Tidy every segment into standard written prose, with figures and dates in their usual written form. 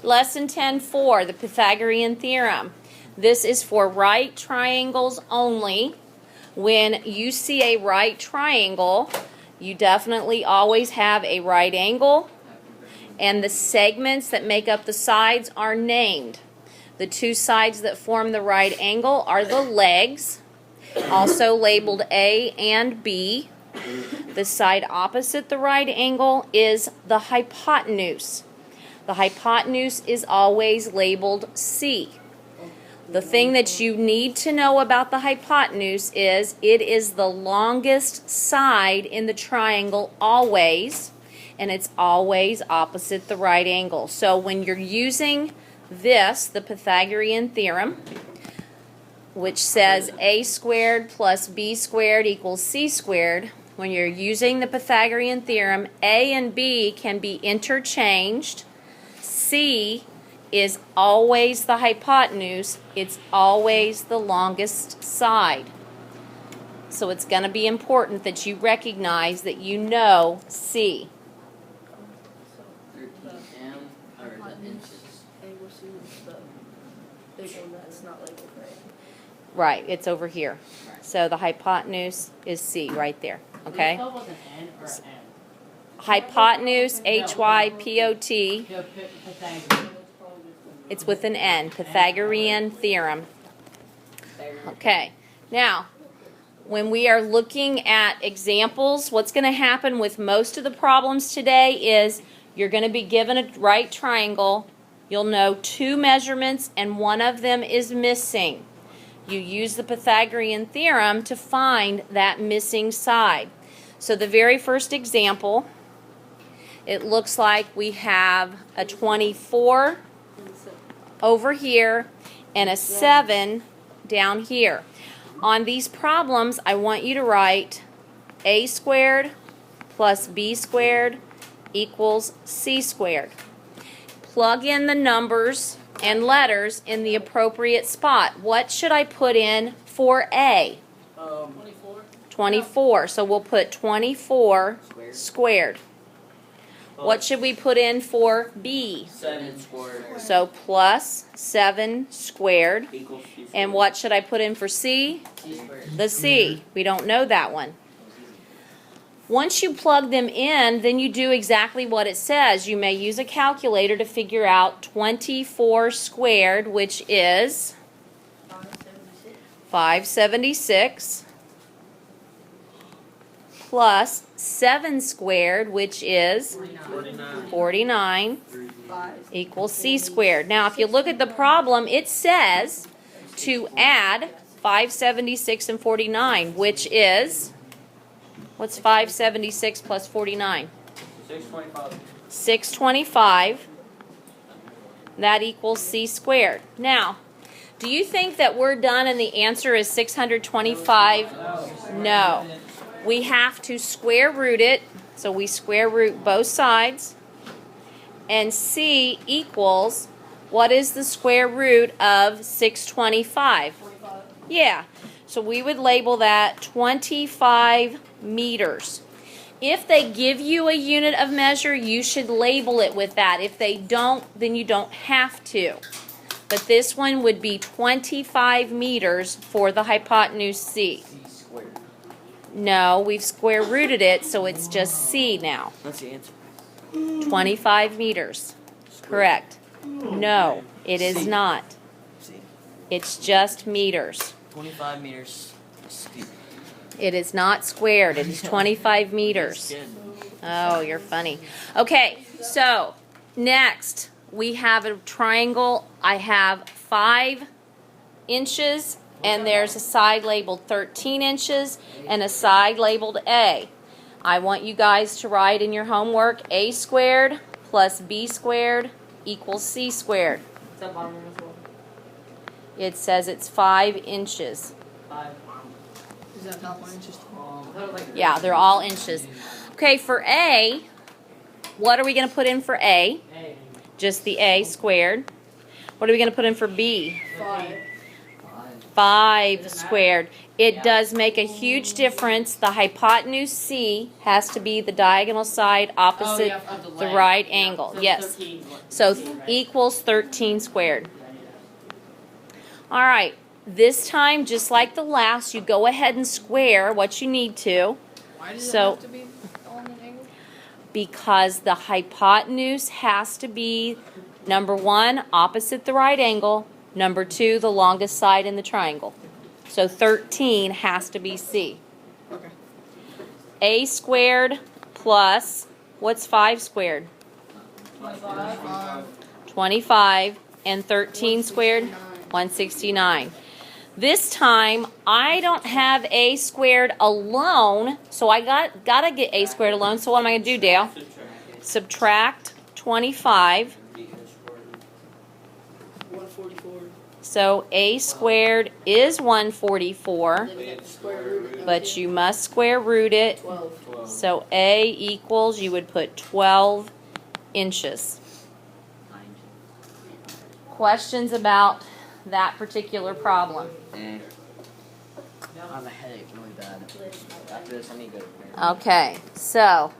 Lesson 10-4, the Pythagorean Theorem. This is for right triangles only. When you see a right triangle, you definitely always have a right angle, and the segments that make up the sides are named. The two sides that form the right angle are the legs, also labeled A and B. The side opposite the right angle is the hypotenuse. The hypotenuse is always labeled C. The thing that you need to know about the hypotenuse is it is the longest side in the triangle always, and it's always opposite the right angle. So when you're using this, the Pythagorean Theorem, which says a squared plus b squared equals c squared, when you're using the Pythagorean Theorem, a and b can be interchanged. C is always the hypotenuse. It's always the longest side. So it's going to be important that you recognize that you know C. Right, it's over here. So the hypotenuse is C right there. Okay? Hypotenuse, H-Y-P-O-T. It's with an N, Pythagorean Theorem. Okay, now, when we are looking at examples, what's going to happen with most of the problems today is you're going to be given a right triangle. You'll know two measurements, and one of them is missing. You use the Pythagorean Theorem to find that missing side. So the very first example, it looks like we have a 24 over here and a 7 down here. On these problems, I want you to write a squared plus b squared equals c squared. Plug in the numbers and letters in the appropriate spot. What should I put in for A? 24. So we'll put 24 squared. What should we put in for B? 7 squared. So plus 7 squared. And what should I put in for C? C squared. The C. We don't know that one. Once you plug them in, then you do exactly what it says. You may use a calculator to figure out 24 squared, which is 576, plus 7 squared, which is 49, equals C squared. Now, if you look at the problem, it says to add 576 and 49, which is, what's 576 plus 49? 625. 625. That equals C squared. Now, do you think that we're done and the answer is 625? No. We have to square root it. So we square root both sides. And C equals, what is the square root of 625? Yeah. So we would label that 25 meters. If they give you a unit of measure, you should label it with that. If they don't, then you don't have to. But this one would be 25 meters for the hypotenuse C. No, we've square rooted it, so it's just C now. That's the answer. 25 meters. Correct. No, it is not. It's just meters. 25 meters. It is not squared. It is 25 meters. Oh, you're funny. Okay, so next we have a triangle. I have 5 inches, and there's a side labeled 13 inches and a side labeled A. I want you guys to write in your homework a squared plus b squared equals c squared. It says it's 5 inches. 5. Is that not 1 inches tall? Yeah, they're all inches. Okay, for A, what are we going to put in for A? Just the A squared. What are we going to put in for B? 5. 5 squared. It does make a huge difference. The hypotenuse C has to be the diagonal side opposite of the the leg. right Yeah, angle. so Yes. 13, So right? equals 13 squared. All right. This time, just like the last, you go ahead and square what you need to. Why does So- it have to be on an angle? Because the hypotenuse has to be, number 1, opposite the right angle, number 2, the longest side in the triangle. So 13 has to be C. Okay. A squared plus, what's 5 squared? 25, and 13 squared? 169. This time, I don't have A squared alone, so I gotta get A squared alone. So what am I gonna do, Dale? Subtract 25. 144. So A squared is 144, Then we have to square root it. but you must square root it. 12. So A equals, you would put 12 inches. Questions about that particular problem? I have a headache really bad. After this, I need to go to the Okay, so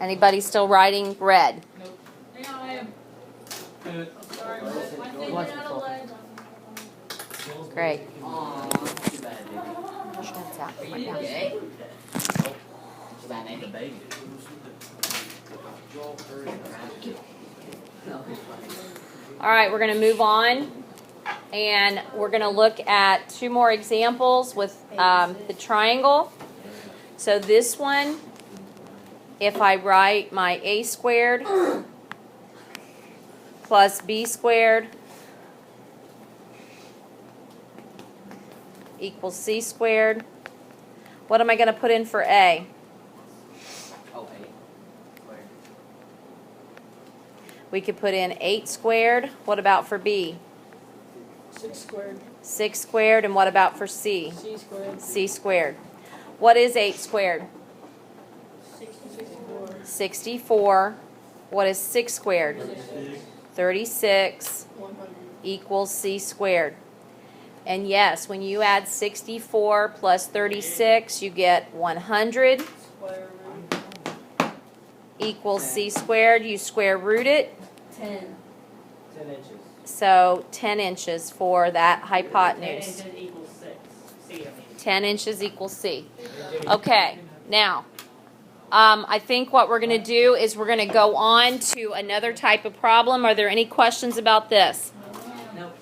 anybody still writing red? Hang on, I am. Sorry, my thing What? went out of leg. Great. Aw, too bad, baby. That's out. Are you gay? Too bad I ain't the baby. All right, we're going to move on, and we're going to look at 2 more examples with the triangle. So this one, if I write my A squared plus B squared equals C squared, what am I going to put in for A? Oh, 8. Where? We could put in 8 squared. What about for B? 6 squared. 6 squared. And what about for C? C squared. C squared. What is 8 squared? 64. 64. What is 6 squared? 36 100. equals C squared. And yes, when you add 64 plus 36, you get 100 Square root. equals C squared. You square root it. 10. 10 inches. So 10 inches for that hypotenuse. 10 inches equals 6. C, I mean. 10 inches equals C. Okay, now, I think what we're going to do is we're going to go on to another type of problem. Are there any questions about this? Nope.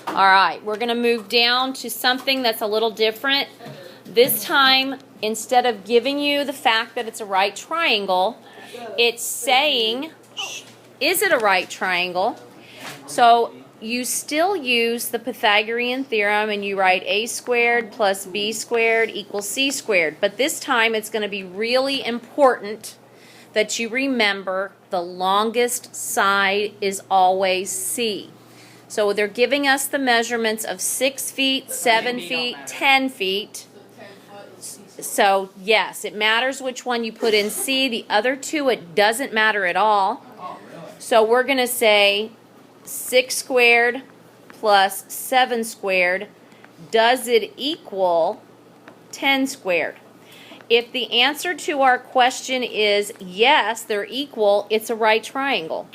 All right, we're going to move down to something that's a little different. This time, instead of giving you the fact that it's a right triangle, it's saying, is it a right triangle? So you still use the Pythagorean Theorem and you write A squared plus B squared equals C squared. But this time it's going to be really important that you remember the longest side is always C. So they're giving us the measurements of 6 feet, 7 feet, 10 feet. So yes, it matters which one you put in C. The other two, it doesn't matter at all. So we're going to say 6 squared plus 7 squared, does it equal 10 squared? If the answer to our question is yes, they're equal, it's a right triangle.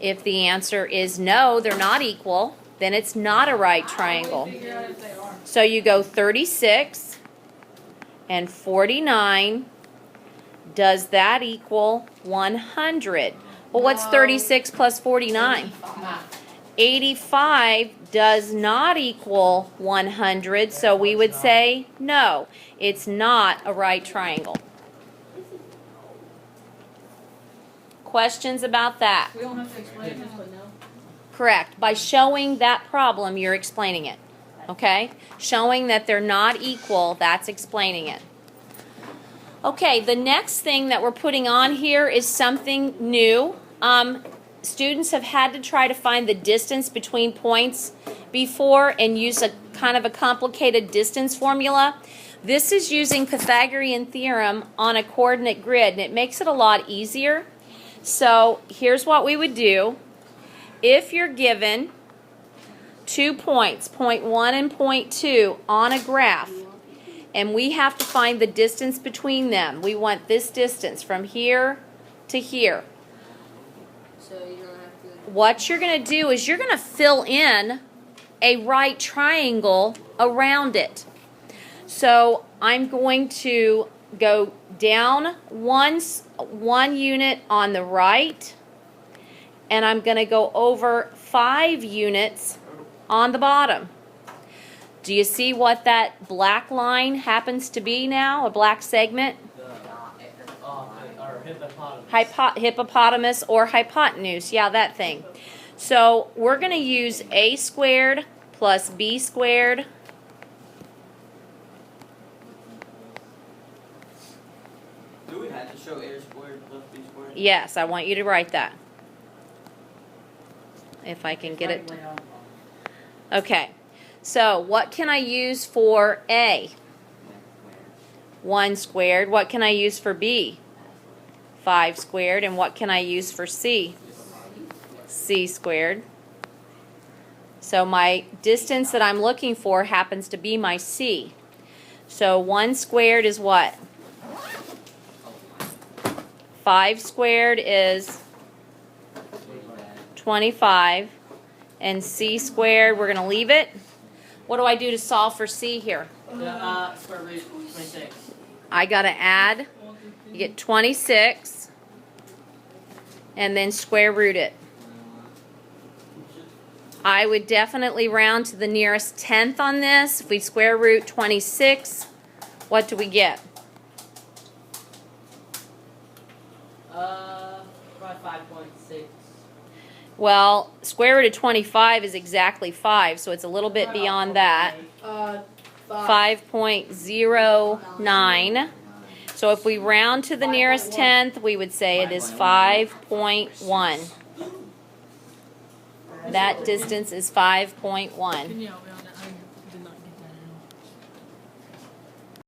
If the answer is no, they're not equal, then it's not a right triangle. Figure out if they are. So you go 36 and 49. Does that equal 100? Well, what's 36 plus 49? 85 does not equal 100, so we would say no, it's not a right triangle. Questions about that? We don't have to explain it, just put no. Correct. By showing that problem, you're explaining it. Okay? Showing that they're not equal, that's explaining it. Okay, the next thing that we're putting on here is something new. Students have had to try to find the distance between points before and use a kind of a complicated distance formula. This is using Pythagorean Theorem on a coordinate grid, and it makes it a lot easier. So here's what we would do. If you're given 2 points, point 1 and point 2, on a graph. And we have to find the distance between them. We want this distance from here to here. So you don't have to. What you're going to do is you're going to fill in a right triangle around it. So I'm going to go down one unit on the right, and I'm going to go over 5 units on the bottom. Do you see what that black line happens to be now? A black segment? Or hippopotamus. Hippopotamus or hypotenuse. Yeah, that thing. So we're going to use a squared plus b squared Do we have to show a squared plus b squared? Yes, I want you to write that. If I can get it. Okay. So what can I use for A? 1 squared. What can I use for B? 5 squared. And what can I use for C? C squared. So my distance that I'm looking for happens to be my C. So 1 squared is what? 5 squared is 25. And C squared, we're going to leave it. What do I do to solve for C here? Square root 26. I got to add. You get 26. And then square root it. I would definitely round to the nearest tenth on this. If we square root 26, what do we get? Probably 5.6. Well, square root of 25 is exactly 5, so it's a little bit beyond that. 5.09. So if we round to the nearest tenth, we would say it is 5.1. That distance is 5.1. Can you help me on that?